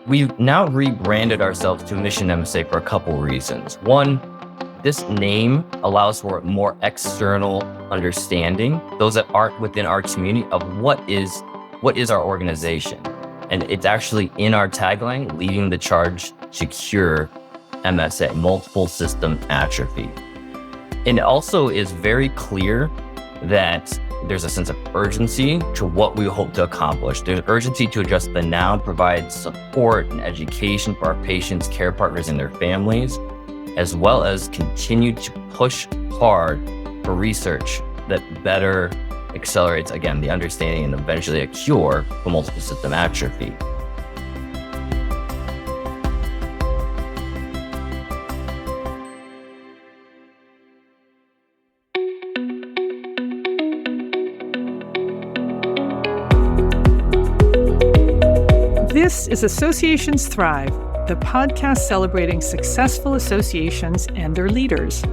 We've now rebranded ourselves to Mission MSA for a couple reasons. One, this name allows for more external understanding, those that aren't within our community, of what is our organization. And it's actually in our tagline, leading the charge to cure MSA, multiple system atrophy. And it also is very clear that there's a sense of urgency to what we hope to accomplish. There's urgency to address the now, provide support and education for our patients, care partners, and their families, as well as continue to push hard for research that better accelerates, again, the understanding and eventually a cure for multiple system atrophy. This is Associations Thrive, the podcast celebrating successful associations and their leaders.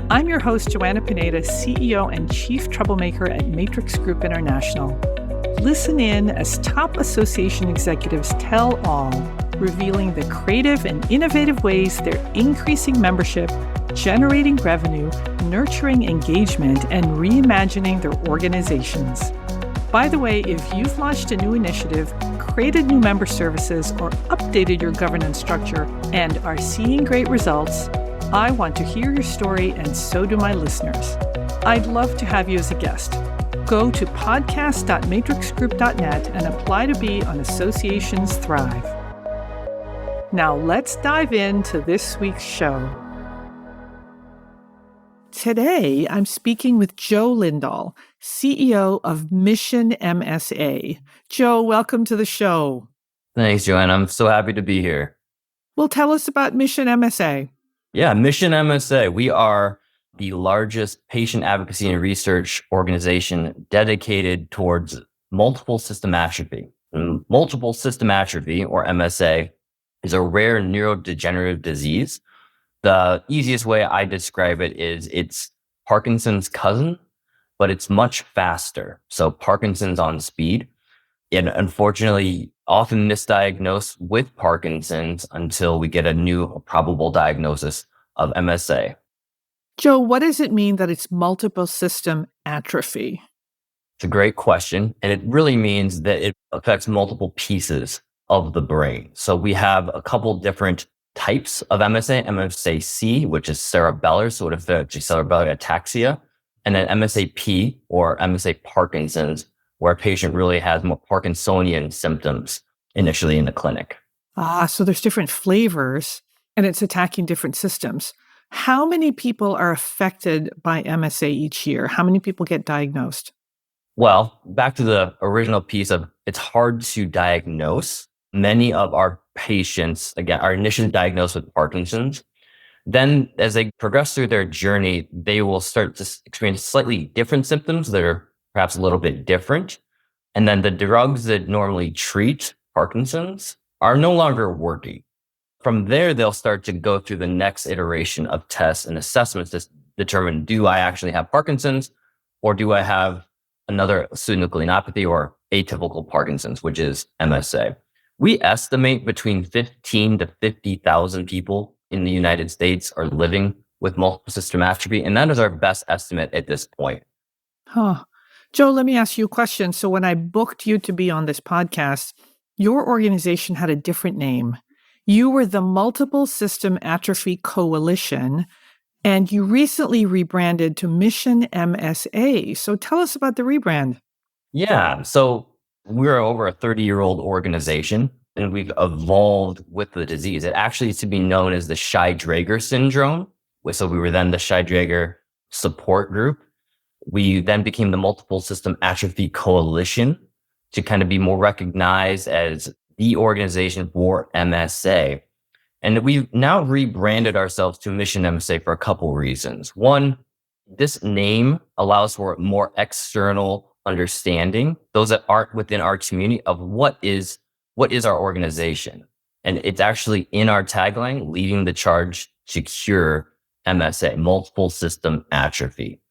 I'm your host, Joanna Pineda, CEO and Chief Troublemaker at Matrix Group International. Listen in as top association executives tell all, revealing the creative and innovative ways they're increasing membership, generating revenue, nurturing engagement, and reimagining their organizations. By the way, if you've launched a new initiative, created new member services, or updated your governance structure and are seeing great results, I want to hear your story, and so do my listeners. I'd love to have you as a guest. Go to podcast.matrixgroup.net and apply to be on Associations Thrive. Now let's dive into this week's show. Today, I'm speaking with Joe Lindahl, CEO of Mission MSA. Joe, welcome to the show. Thanks, Joanna. I'm so happy to be here. Well, tell us about Mission MSA. Yeah, Mission MSA. We are the largest patient advocacy and research organization dedicated towards multiple system atrophy. And multiple system atrophy, or MSA, is a rare neurodegenerative disease. The easiest way I describe it is it's Parkinson's cousin, but it's much faster. So Parkinson's on speed. And unfortunately, often misdiagnosed with Parkinson's until we get a new probable diagnosis of MSA. Joe, what does it mean that it's multiple system atrophy? It's a great question. And it really means that it affects multiple pieces of the brain. So we have a couple different types of MSA, MSA-C, which is cerebellar, so it affects cerebellar ataxia, and then MSA-P, or MSA Parkinson's, where a patient really has more Parkinsonian symptoms initially in the clinic. So there's different flavors, and it's attacking different systems. How many people are affected by MSA each year? How many people get diagnosed? Well, back to the original piece of it's hard to diagnose. Many of our patients, again, are initially diagnosed with Parkinson's. Then as they progress through their journey, they will start to experience slightly different symptoms that are perhaps a little bit different. And then the drugs that normally treat Parkinson's are no longer working. From there, they'll start to go through the next iteration of tests and assessments to determine, do I actually have Parkinson's, or do I have another synucleinopathy or atypical Parkinson's, which is MSA. We estimate between 15 to 50,000 people in the United States are living with multiple system atrophy, and that is our best estimate at this point. Joe, let me ask you a question. So when I booked you to be on this podcast, your organization had a different name. You were the Multiple System Atrophy Coalition, and you recently rebranded to Mission MSA. So tell us about the rebrand. Yeah, so we're over a 30-year-old organization, and we've evolved with the disease. It actually used to be known as the Shy-Drager syndrome. So we were then the Shy-Drager support group. We then became the Multiple System Atrophy Coalition to kind of be more recognized as the organization for MSA. And we've now rebranded ourselves to Mission MSA for a couple reasons. One, this name allows for more external understanding, those that aren't within our community, of what is our organization. And it's actually in our tagline, leading the charge to cure MSA, multiple system atrophy.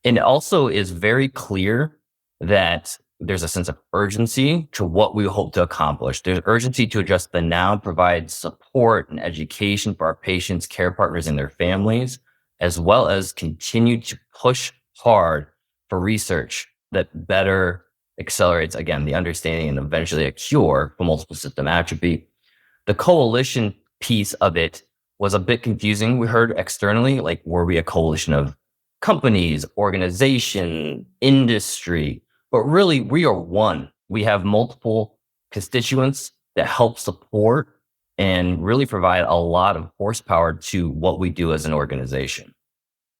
And it also is very clear that there's a sense of urgency to what we hope to accomplish. There's urgency to address the now, provide support and education for our patients, care partners, and their families, as well as continue to push hard for research that better accelerates, again, the understanding and eventually a cure for multiple system atrophy. The coalition piece of it was a bit confusing. We heard externally, like, were we a coalition of companies, organization, industry? But really, we are one. We have multiple constituents that help support and really provide a lot of horsepower to what we do as an organization.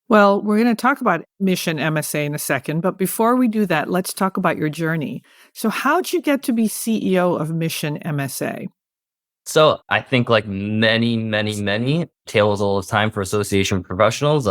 Well, we're going to talk about Mission MSA in a second, but before we do that, let's talk about your journey. So how'd you get to be CEO of Mission MSA? So I think like many tales all the time for association professionals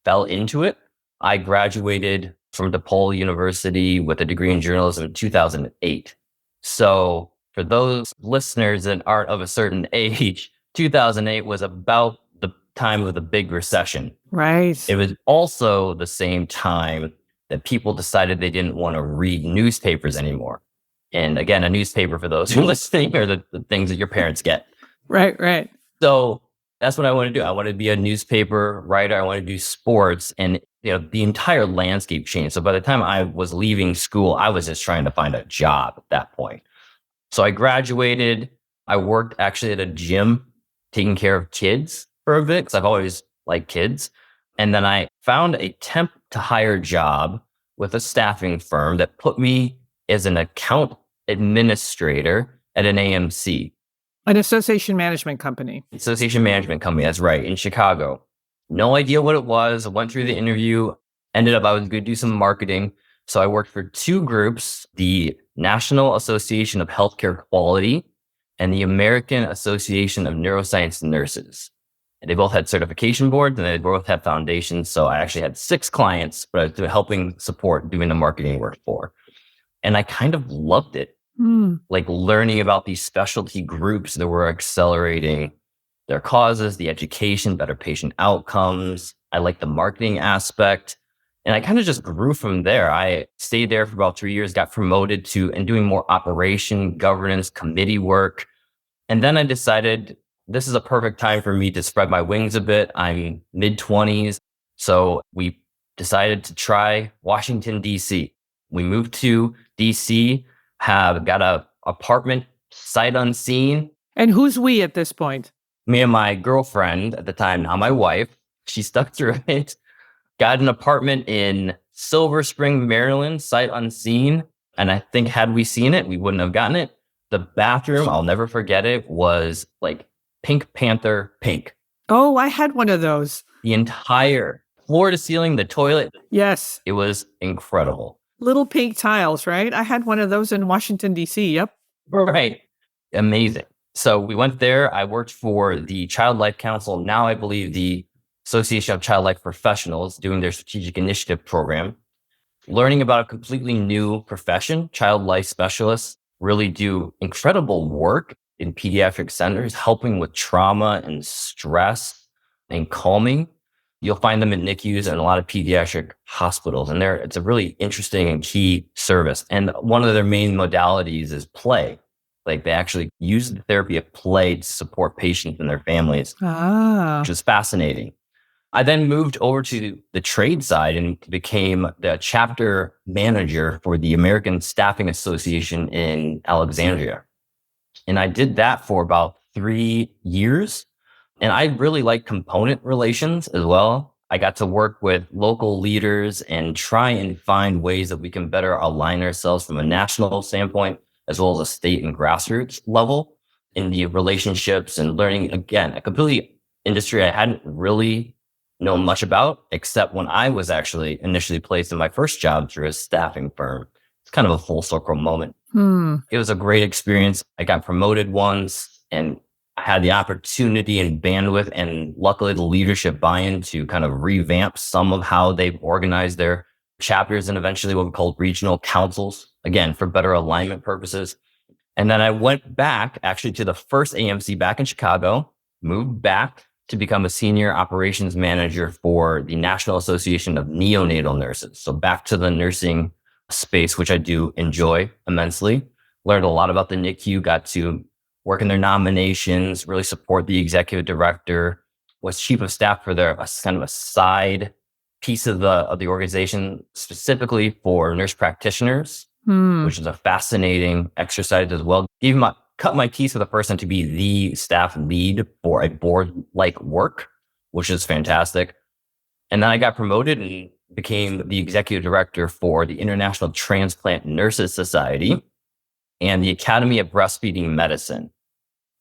fell into it. I graduated from DePaul University with a degree in journalism in 2008. So for those listeners that aren't of a certain age, 2008 was about the time of the big recession. Right. It was also the same time that people decided they didn't want to read newspapers anymore. And again, a newspaper, for those who are listening, are the things that your parents get. Right. So that's what I want to do. I want to be a newspaper writer. I want to do sports, and the entire landscape changed. So by the time I was leaving school, I was just trying to find a job at that point. So I graduated. I worked actually at a gym taking care of kids for a bit because I've always liked kids. And then I found a temp to hire job with a staffing firm that put me as an account administrator at an AMC. An association management company. Association management company, that's right, in Chicago. No idea what it was. I went through the interview, ended up I was going to do some marketing. So I worked for two groups, the National Association of Healthcare Quality and the American Association of Neuroscience Nurses. And they both had certification boards and they both had foundations. So I actually had 6 clients, but I was helping support doing the marketing work for. And I kind of loved it, like learning about these specialty groups that were accelerating their causes, the education, better patient outcomes. I liked the marketing aspect. And I kind of just grew from there. I stayed there for about 3 years, got promoted to and doing more operation, governance, committee work. And then I decided this is a perfect time for me to spread my wings a bit. I'm mid-20s. So we decided to try Washington, D.C. We moved to DC, have got a apartment sight unseen. And who's we at this point? Me and my girlfriend at the time, now my wife, she stuck through it, got an apartment in Silver Spring, Maryland, sight unseen. And I think had we seen it, we wouldn't have gotten it. The bathroom, I'll never forget it, was like Pink Panther pink. Oh, I had one of those. The entire floor to ceiling, the toilet. Yes. It was incredible. Little pink tiles, right? I had one of those in Washington, D.C. Yep. Right. Amazing. So we went there. I worked for the Child Life Council, now I believe the Association of Child Life Professionals, doing their strategic initiative program, learning about a completely new profession. Child life specialists really do incredible work in pediatric centers, helping with trauma and stress and calming. You'll find them in NICUs and a lot of pediatric hospitals. And it's a really interesting and key service. And one of their main modalities is play. Like they actually use the therapy of play to support patients and their families, which is fascinating. I then moved over to the trade side and became the chapter manager for the American Staffing Association in Alexandria. And I did that for about 3 years. And I really like component relations as well. I got to work with local leaders and try and find ways that we can better align ourselves from a national standpoint, as well as a state and grassroots level in the relationships and learning, again, a completely industry I hadn't really known much about, except when I was actually initially placed in my first job through a staffing firm. It's kind of a full circle moment. It was a great experience. I got promoted once and I had the opportunity and bandwidth and luckily the leadership buy-in to kind of revamp some of how they've organized their chapters and eventually what we call regional councils, again, for better alignment purposes. And then I went back actually to the first AMC back in Chicago, moved back to become a senior operations manager for the National Association of Neonatal Nurses. So back to the nursing space, which I do enjoy immensely. Learned a lot about the NICU, got to work in their nominations, really support the executive director, was chief of staff for their kind of a side piece of the organization, specifically for nurse practitioners, Hmm. which is a fascinating exercise as well. Cut my teeth for the person to be the staff lead for a board-like work, which is fantastic. And then I got promoted and became the executive director for the International Transplant Nurses Society and the Academy of Breastfeeding Medicine.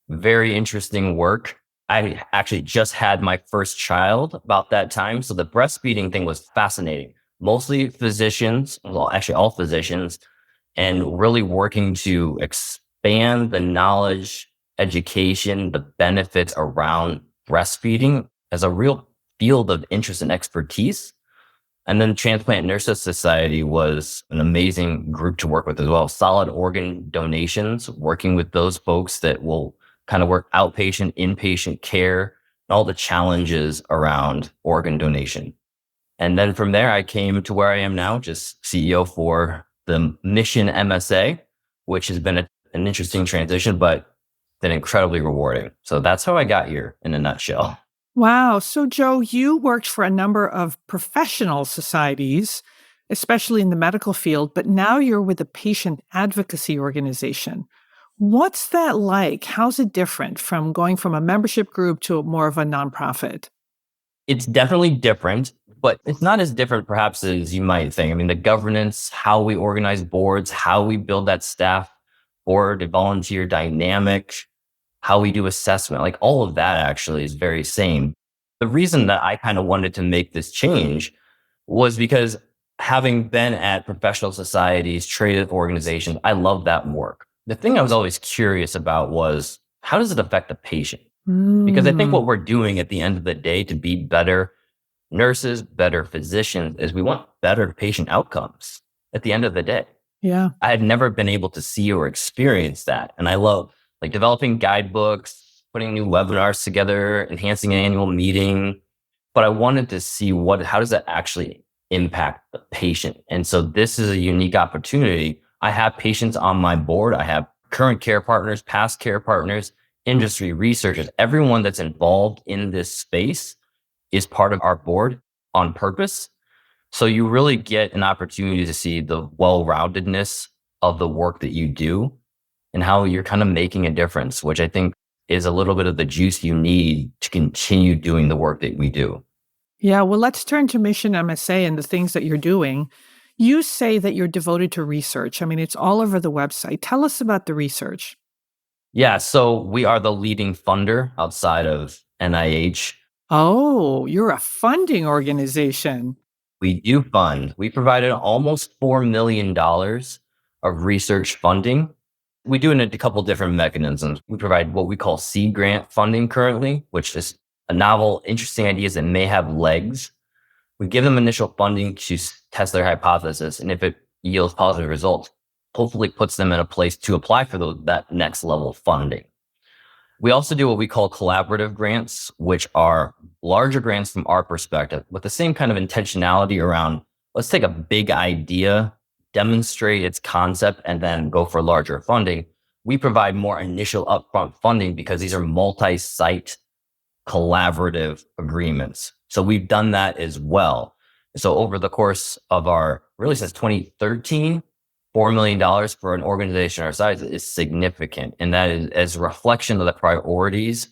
Very interesting work. I actually just had my first child about that time. So the breastfeeding thing was fascinating. Mostly physicians, well, actually all physicians, and really working to expand the knowledge, education, the benefits around breastfeeding as a real field of interest and expertise. And then Transplant Nurses Society was an amazing group to work with as well. Solid organ donations, working with those folks that will kind of work outpatient, inpatient care, and all the challenges around organ donation. And then from there, I came to where I am now, just CEO for the Mission MSA, which has been an interesting transition, but been incredibly rewarding. So that's how I got here in a nutshell. Wow. So, Joe, you worked for a number of professional societies, especially in the medical field, but now you're with a patient advocacy organization. What's that like? How's it different from going from a membership group to more of a nonprofit? It's definitely different, but it's not as different perhaps as you might think. I mean, the governance, how we organize boards, how we build that staff board, and volunteer dynamic, how we do assessment, like all of that actually is very same. The reason that I kind of wanted to make this change was because having been at professional societies, trade organizations, I love that work. The thing I was always curious about was how does it affect the patient? Because I think Mm, what we're doing at the end of the day to be better nurses, better physicians, is we want better patient outcomes at the end of the day. yeah. I had never been able to see or experience that. And I love like developing guidebooks, putting new webinars together, enhancing an annual meeting. But I wanted to see how does that actually impact the patient? And so this is a unique opportunity. I have patients on my board. I have current care partners, past care partners, industry researchers, everyone that's involved in this space is part of our board on purpose. So you really get an opportunity to see the well-roundedness of the work that you do and how you're kind of making a difference, which I think is a little bit of the juice you need to continue doing the work that we do. Yeah. Well, let's turn to Mission MSA and the things that you're doing. You say that you're devoted to research. I mean, it's all over the website. Tell us about the research. Yeah, so we are the leading funder outside of NIH. Oh, you're a funding organization. We do fund. We provided almost $4 million of research funding. We do it in a couple different mechanisms. We provide what we call seed grant funding currently, which is a novel, interesting ideas that may have legs. We give them initial funding to test their hypothesis. And if it yields positive results, hopefully puts them in a place to apply for that next level of funding. We also do what we call collaborative grants, which are larger grants from our perspective with the same kind of intentionality around let's take a big idea, demonstrate its concept, and then go for larger funding. We provide more initial upfront funding because these are multi-site collaborative agreements. So we've done that as well. So over the course of really since 2013, $4 million for an organization our size is significant. And that is as a reflection of the priorities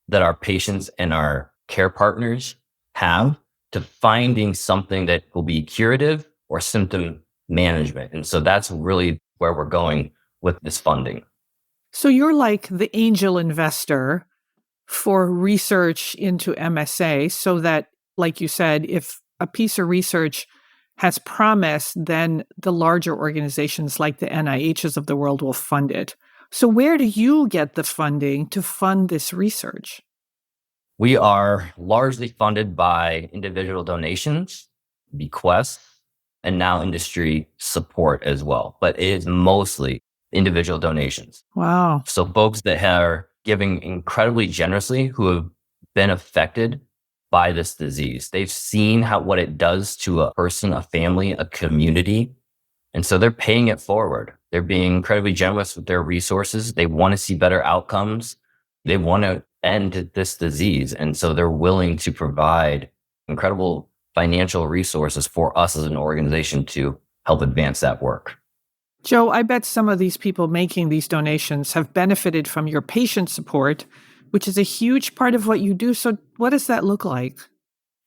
that our patients and our care partners have to finding something that will be curative or symptom management. And so that's really where we're going with this funding. So you're like the angel investor for research into MSA so that, like you said, if a piece of research has promise, then the larger organizations like the NIHs of the world will fund it. So where do you get the funding to fund this research? We are largely funded by individual donations, bequests, and now industry support as well. But it is mostly individual donations. Wow. So folks that are giving incredibly generously who have been affected by this disease. They've seen what it does to a person, a family, a community. And so they're paying it forward. They're being incredibly generous with their resources. They want to see better outcomes. They want to end this disease. And so they're willing to provide incredible financial resources for us as an organization to help advance that work. Joe, I bet some of these people making these donations have benefited from your patient support, which is a huge part of what you do. So what does that look like?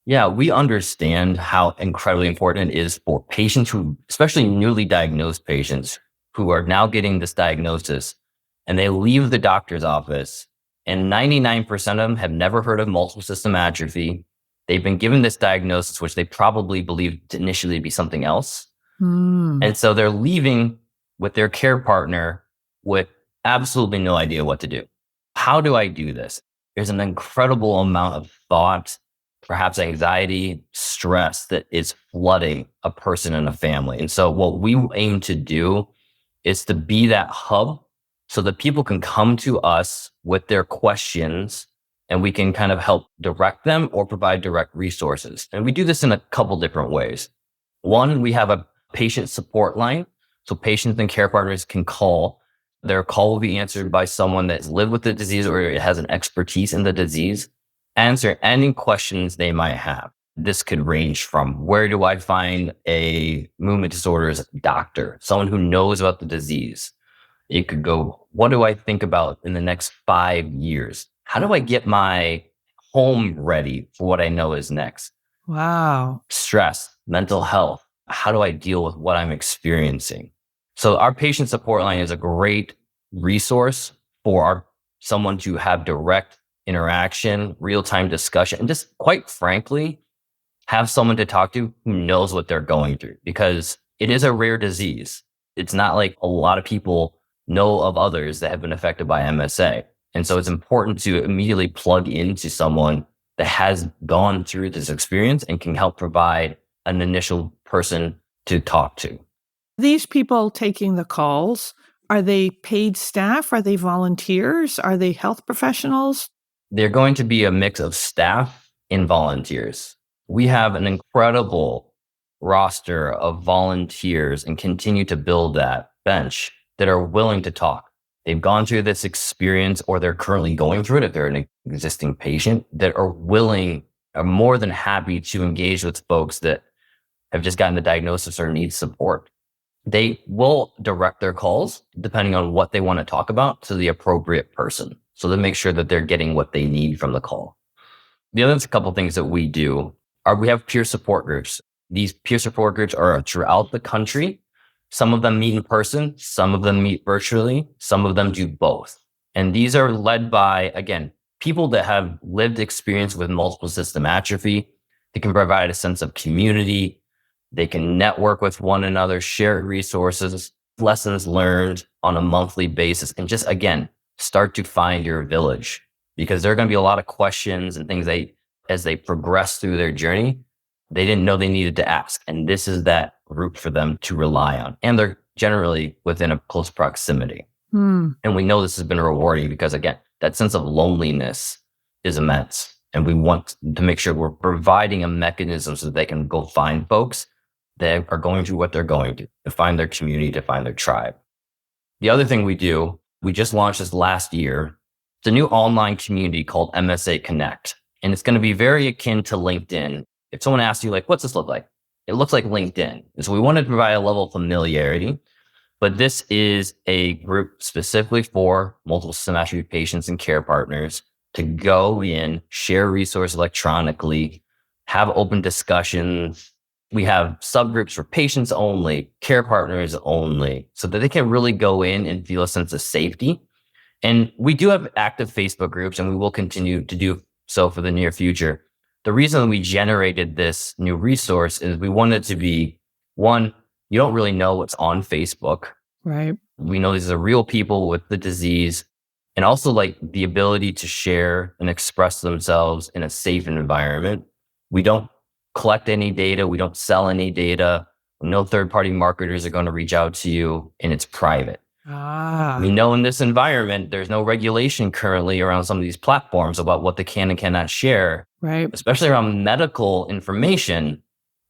Yeah, we understand how incredibly important it is for patients who, especially newly diagnosed patients who are now getting this diagnosis and they leave the doctor's office and 99% of them have never heard of multiple system atrophy. They've been given this diagnosis, which they probably believed to initially be something else. And so they're leaving with their care partner with absolutely no idea what to do. How do I do this? There's an incredible amount of thought, perhaps anxiety, stress that is flooding a person and a family. And so what we aim to do is to be that hub so that people can come to us with their questions and we can kind of help direct them or provide direct resources. And we do this in a couple different ways. One, we have a patient support line. So patients and care partners can call. Their call will be answered by someone that's lived with the disease or has an expertise in the disease. Answer any questions they might have. This could range from where do I find a movement disorders doctor, someone who knows about the disease. It could go, what do I think about in the next 5 years? How do I get my home ready for what I know is next? Wow. Stress, mental health. How do I deal with what I'm experiencing? So our patient support line is a great resource for someone to have direct interaction, real-time discussion, and just quite frankly, have someone to talk to who knows what they're going through because it is a rare disease. It's not like a lot of people know of others that have been affected by MSA. And so it's important to immediately plug into someone that has gone through this experience and can help provide an initial person to talk to. These people taking the calls, are they paid staff? Are they volunteers? Are they health professionals? They're going to be a mix of staff and volunteers. We have an incredible roster of volunteers and continue to build that bench that are willing to talk. They've gone through this experience or they're currently going through it if they're an existing patient that are more than happy to engage with folks that have just gotten the diagnosis or need support. They will direct their calls depending on what they want to talk about to the appropriate person. So they make sure that they're getting what they need from the call. The other couple of things that we do are we have peer support groups. These peer support groups are throughout the country. Some of them meet in person, some of them meet virtually, some of them do both. And these are led by, again, people that have lived experience with multiple system atrophy. They can provide a sense of community. They can network with one another, share resources, lessons learned on a monthly basis, and just, again, start to find your village because there are going to be a lot of questions and things as they progress through their journey, they didn't know they needed to ask. And this is that group for them to rely on. And they're generally within a close proximity. And we know this has been rewarding because, again, that sense of loneliness is immense. And we want to make sure we're providing a mechanism so that they can go find folks that are going through what they're going through, to find their community, to find their tribe. The other thing we do, we just launched this last year. It's a new online community called MSA Connect. And it's going to be very akin to LinkedIn. If someone asks you, like, what's this look like? It looks like LinkedIn. And so we wanted to provide a level of familiarity, but this is a group specifically for multiple system atrophy patients and care partners to go in, share resources electronically, have open discussions. We have subgroups for patients only, care partners only, so that they can really go in and feel a sense of safety. And we do have active Facebook groups, and we will continue to do so for the near future. The reason we generated this new resource is we wanted to be, one, you don't really know what's on Facebook. Right. We know these are real people with the disease, and also like the ability to share and express themselves in a safe environment. We don't collect any data. We don't sell any data. No third-party marketers are going to reach out to you, and it's private. We know in this environment, there's no regulation currently around some of these platforms about what they can and cannot share. Right. Especially around medical information,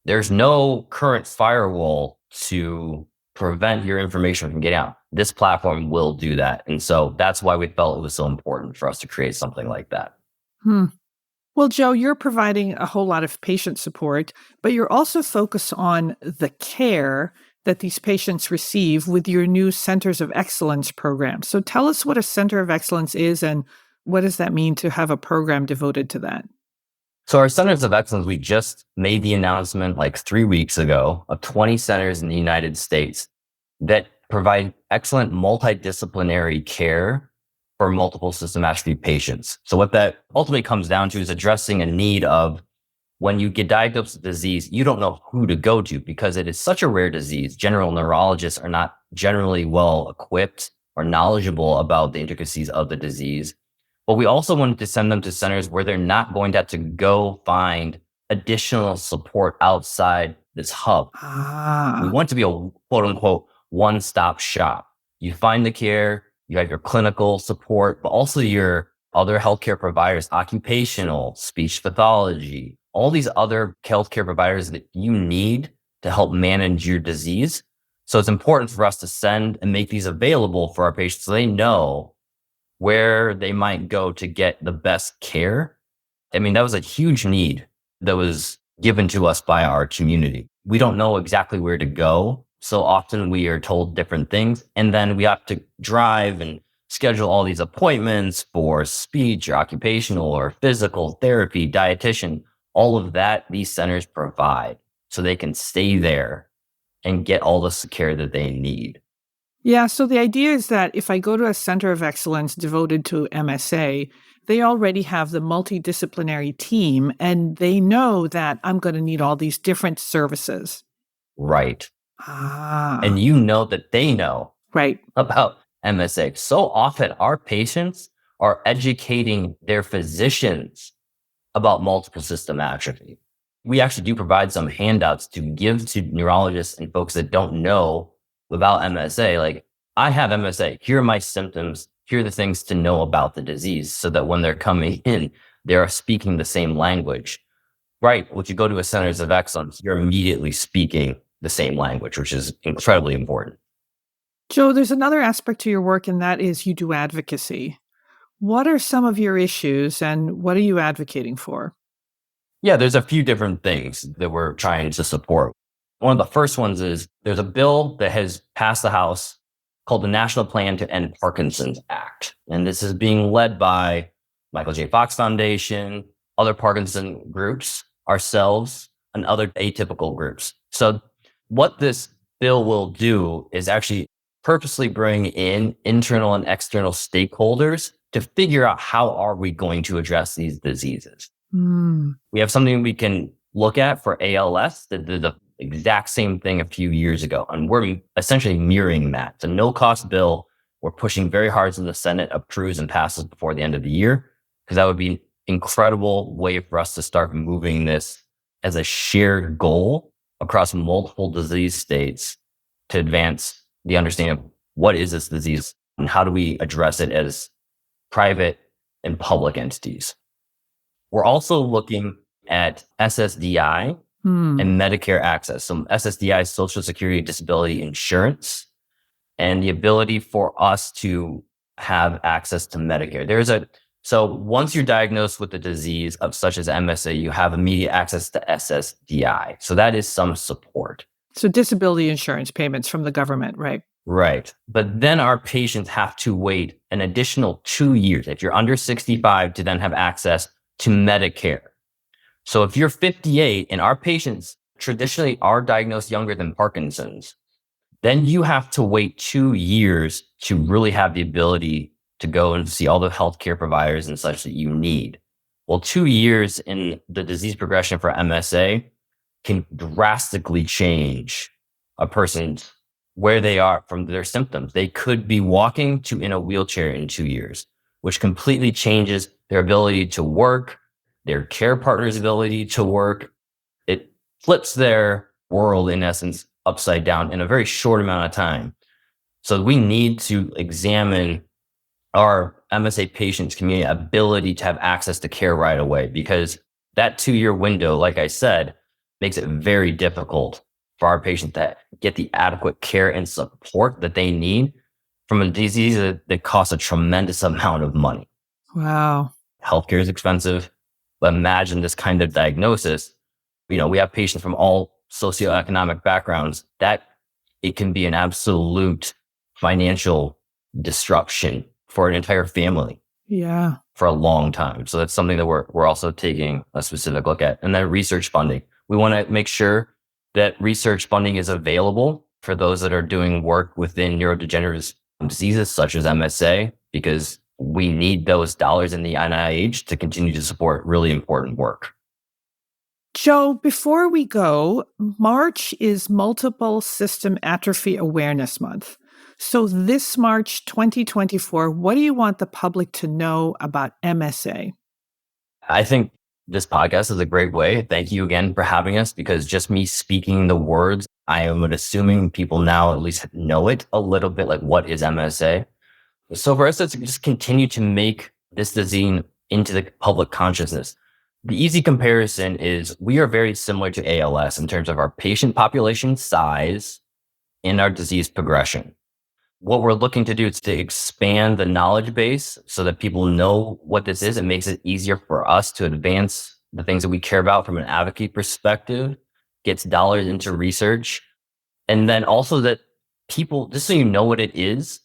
there's no current firewall to prevent your information from getting out. This platform will do that. And so that's why we felt it was so important for us to create something like that. Hmm. Well, Joe, you're providing a whole lot of patient support, but you're also focused on the care that these patients receive with your new Centers of Excellence program. So tell us what a Center of Excellence is and what does that mean to have a program devoted to that? So our Centers of Excellence, we just made the announcement like 3 weeks ago of 20 centers in the United States that provide excellent multidisciplinary care for multiple system atrophy patients. So what that ultimately comes down to is addressing a need of when you get diagnosed with disease, you don't know who to go to because it is such a rare disease. General neurologists are not generally well equipped or knowledgeable about the intricacies of the disease. But we also wanted to send them to centers where they're not going to have to go find additional support outside this hub. We want to be a quote unquote one-stop shop. You find the care, you have your clinical support, but also your other healthcare providers, occupational, speech pathology, all these other healthcare providers that you need to help manage your disease. So it's important for us to send and make these available for our patients so they know where they might go to get the best care. I mean, that was a huge need that was given to us by our community. We don't know exactly where to go. So often we are told different things, and then we have to drive and schedule all these appointments for speech or occupational or physical therapy, dietitian, all of that these centers provide so they can stay there and get all the care that they need. Yeah, so the idea is that if I go to a Center of Excellence devoted to MSA, they already have the multidisciplinary team and they know that I'm going to need all these different services. Right. Ah, And you know that they know right. about MSA. So often our patients are educating their physicians about multiple system atrophy. We actually do provide some handouts to give to neurologists and folks that don't know about MSA. Like, I have MSA. Here are my symptoms. Here are the things to know about the disease so that when they're coming in, they're speaking the same language. Right. If you go to a Centers of Excellence, you're immediately speaking the same language, which is incredibly important. Joe, there's another aspect to your work, and that is you do advocacy. What are some of your issues and what are you advocating for? Yeah, there's a few different things that we're trying to support. One of the first ones is there's a bill that has passed the House called the National Plan to End Parkinson's Act. And this is being led by Michael J. Fox Foundation, other Parkinson groups, ourselves, and other atypical groups. So what this bill will do is actually purposely bring in internal and external stakeholders to figure out how are we going to address these diseases. We have something we can look at for ALS that did the exact same thing a few years ago. And we're essentially mirroring that. It's a no-cost bill. We're pushing very hard so the Senate approves and passes before the end of the year, because that would be an incredible way for us to start moving this as a shared goal across multiple disease states to advance the understanding of what is this disease and how do we address it as private and public entities. We're also looking at SSDI and Medicare access. So SSDI is Social Security Disability Insurance, and the ability for us to have access to Medicare. So once you're diagnosed with a disease of such as MSA, you have immediate access to SSDI. So that is some support. So disability insurance payments from the government, right? Right. But then our patients have to wait an additional 2 years if you're under 65 to then have access to Medicare. So if you're 58 and our patients traditionally are diagnosed younger than Parkinson's, then you have to wait 2 years to really have the ability to go and see all the healthcare providers and such that you need. Well, 2 years in the disease progression for MSA can drastically change a person's where they are from their symptoms. They could be walking to in a wheelchair in 2 years, which completely changes their ability to work, their care partner's ability to work. It flips their world, in essence, upside down in a very short amount of time. So we need to examine our MSA patients' community ability to have access to care right away, because that 2 year window, like I said, makes it very difficult for our patients that get the adequate care and support that they need from a disease that costs a tremendous amount of money. Wow. Healthcare is expensive, but imagine this kind of diagnosis. We have patients from all socioeconomic backgrounds that it can be an absolute financial disruption for an entire family. Yeah. For a long time. So that's something that we're also taking a specific look at. And then research funding. We want to make sure that research funding is available for those that are doing work within neurodegenerative diseases such as MSA, because we need those dollars in the NIH to continue to support really important work. Joe, before we go, March is Multiple System Atrophy Awareness Month. So this March 2024, what do you want the public to know about MSA? I think this podcast is a great way. Thank you again for having us, because just me speaking the words, I am assuming people now at least know it a little bit, like what is MSA. So for us, let's just continue to make this disease into the public consciousness. The easy comparison is we are very similar to ALS in terms of our patient population size and our disease progression. What we're looking to do is to expand the knowledge base so that people know what this is. It makes it easier for us to advance the things that we care about from an advocacy perspective, gets dollars into research. And then also that people, just so you know what it is.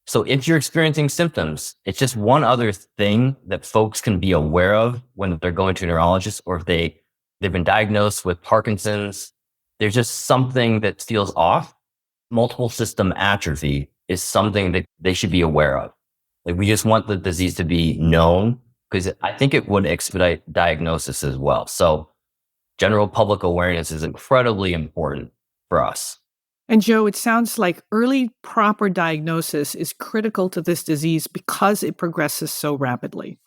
So if you're experiencing symptoms, it's just one other thing that folks can be aware of when they're going to a neurologist, or if they've been diagnosed with Parkinson's. There's just something that feels off. Multiple system atrophy is something that they should be aware of. Like, we just want the disease to be known, because I think it would expedite diagnosis as well. So general public awareness is incredibly important for us. And Joe, it sounds like early proper diagnosis is critical to this disease because it progresses so rapidly.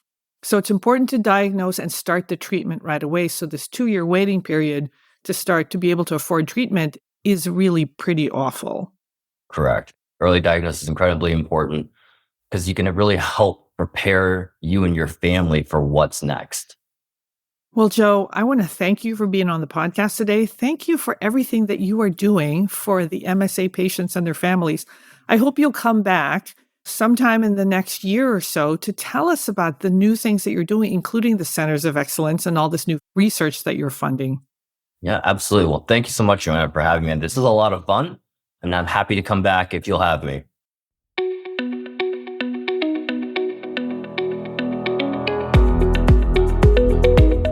So it's important to diagnose and start the treatment right away. So this 2-year waiting period to be able to afford treatment is really pretty awful. Correct. Early diagnosis is incredibly important because you can really help prepare you and your family for what's next. Well, Joe, I want to thank you for being on the podcast today. Thank you for everything that you are doing for the MSA patients and their families. I hope you'll come back sometime in the next year or so to tell us about the new things that you're doing, including the Centers of Excellence and all this new research that you're funding. Yeah, absolutely. Well, thank you so much, Joanna, for having me. This is a lot of fun, and I'm happy to come back if you'll have me.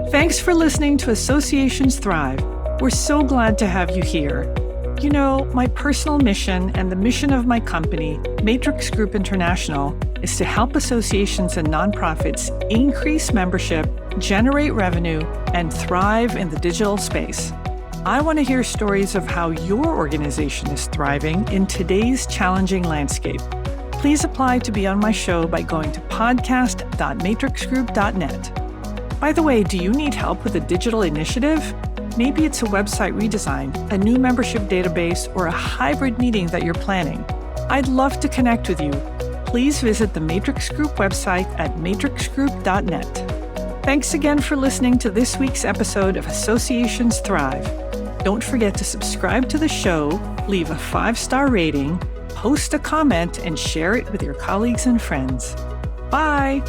Thanks for listening to Associations Thrive. We're so glad to have you here. You know, my personal mission and the mission of my company, Matrix Group International, is to help associations and nonprofits increase membership, generate revenue, and thrive in the digital space. I want to hear stories of how your organization is thriving in today's challenging landscape. Please apply to be on my show by going to podcast.matrixgroup.net. By the way, do you need help with a digital initiative? Maybe it's a website redesign, a new membership database, or a hybrid meeting that you're planning. I'd love to connect with you. Please visit the Matrix Group website at matrixgroup.net. Thanks again for listening to this week's episode of Associations Thrive. Don't forget to subscribe to the show, leave a 5-star rating, post a comment, and share it with your colleagues and friends. Bye!